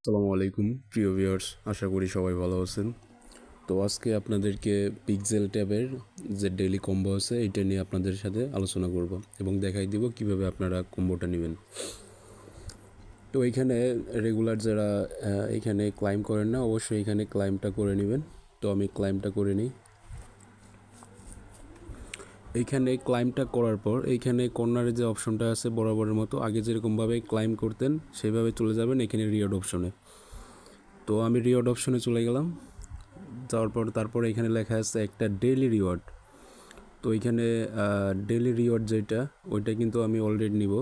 আসসালামু আলাইকুম প্রিয় ভিউয়ার্স, আশা করি সবাই ভালো আছেন। তো আজকে আপনাদেরকে পিক্সেল ট্যাবের যে ডেইলি কম্বো আছে এটা নিয়ে আপনাদের সাথে আলোচনা করব এবং দেখাই দিব কিভাবে আপনারা কম্বোটা নেবেন। তো এইখানে রেগুলার যারা এখানে ক্লাইম করেন না, অবশ্যই এখানে ক্লাইমটা করে নেবেন। তো আমি ক্লাইমটা করে নিই। এইখানে ক্লাইমটা করার পর এইখানে কর্নারে যে অপশনটা আছে বরাবরের মতো আগে যেরকমভাবে ক্লাইম করতেন সেইভাবে চলে যাবেন এখানে রিওয়ার্ড অপশনে। তো আমি রিওয়ার্ড অপশনে চলে গেলাম। যাওয়ার পর তারপরে এখানে লেখা আছে একটা ডেইলি রিওয়ার্ড। তো এখানে ডেইলি রিওয়ার্ড যেটা ওইটা কিন্তু আমি অলরেডি নিব।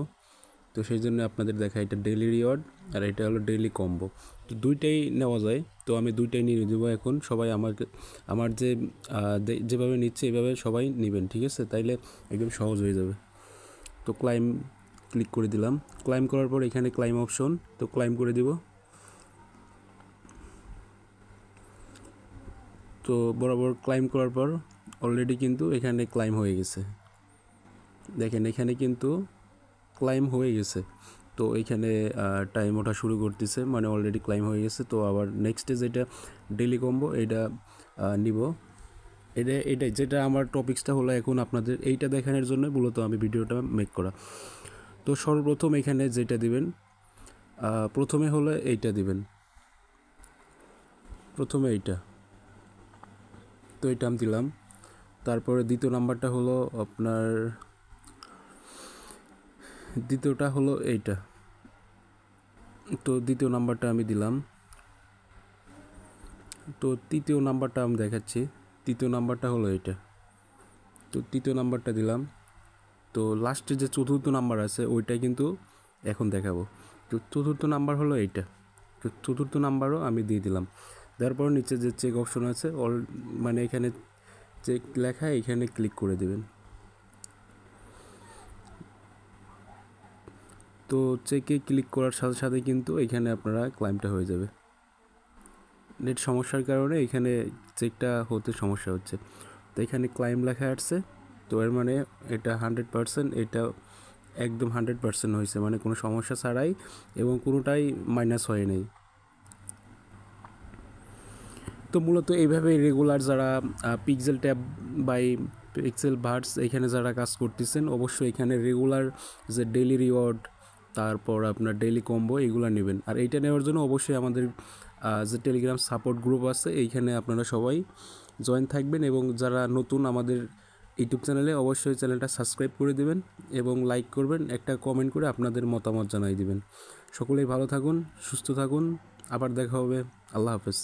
তো সেই জন্য আপনাদের দেখা এটা ডেইলি রিওয়ার্ড আর এটা হলো ডেইলি কম্বো। তো দুইটাই নেওয়া যায়, তো আমি দুইটাই নিয়ে দেবো এখন। সবাই আমার যেভাবে নিচ্ছে এইভাবে সবাই নেবেন, ঠিক আছে? তাইলে একদম সহজ হয়ে যাবে। তো ক্লাইম ক্লিক করে দিলাম। ক্লাইম করার পর এখানে ক্লাইম অপশন, তো ক্লাইম করে দিব। তো বরাবর ক্লাইম করার পর অলরেডি কিন্তু এখানে ক্লাইম হয়ে গেছে। দেখেন এখানে কিন্তু ক্লাইম হয়ে গেছে। তো এখানে টাইম ওঠা শুরু করতেছে, মানে অলরেডি ক্লাইম হয়ে গেছে। তো আবার নেক্সটে যেটা ডেইলি কম্বো এইটা নিব। এটাই যেটা আমার টপিক্সটা হলো এখন আপনাদের এইটা দেখানোর জন্য মূলত আমি ভিডিওটা মেক করা। তো সর্বপ্রথম এখানে যেটা দিবেন, প্রথমে হলো এইটা দিবেন, প্রথমে এইটা। তো এটা আমি দিলাম। তারপরে দ্বিতীয়টা হলো এইটা। তো দ্বিতীয় নাম্বারটা আমি দিলাম। তো তৃতীয় নাম্বারটা আমি দেখাচ্ছি। তৃতীয় নাম্বারটা হলো এইটা। তো তৃতীয় নাম্বারটা দিলাম। তো লাস্টে যে চতুর্থ নাম্বার আছে ওইটা কিন্তু এখন দেখাবো। তো চতুর্থ নাম্বার হলো এইটা। তো চতুর্থ নাম্বারও আমি দিয়ে দিলাম। দেওয়ার পর নিচে যে চেক অপশন আছে মানে এখানে চেক লেখা, এখানে ক্লিক করে দেবেন। তো চেকে ক্লিক করার সাথে সাথে কিন্তু এখানে আপনারা ক্লাইমটা হয়ে যাবে। নেট সমস্যার কারণে এখানে চেকটা হতে সমস্যা হচ্ছে। তো এখানে ক্লাইম লেখা আসছে, তো এর মানে এটা 100%, এটা একদম 100% হয়েছে, মানে কোনো সমস্যা ছাড়াই এবং কোনোটাই মাইনাস হয় নাই। তো মূলত এইভাবে রেগুলার যারা pixel tab by pixel verse এখানে যারা কাজ করতেছেন অবশ্যই এখানে রেগুলার যে ডেইলি রিওয়ার্ড, তারপর আপনার ডেইলি কম্বো এগুলো নেবেন। আর এইটা নেওয়ার জন্য অবশ্যই আমাদের যে টেলিগ্রাম সাপোর্ট গ্রুপ আছে এইখানে আপনারা সবাই জয়েন থাকবেন, এবং যারা নতুন আমাদের ইউটিউব চ্যানেলে অবশ্যই চ্যানেলটা সাবস্ক্রাইব করে দেবেন এবং লাইক করবেন, একটা কমেন্ট করে আপনাদের মতামত জানাই দিবেন। সকলেই ভালো থাকুন, সুস্থ থাকুন, আবার দেখা হবে। আল্লাহ হাফেজ।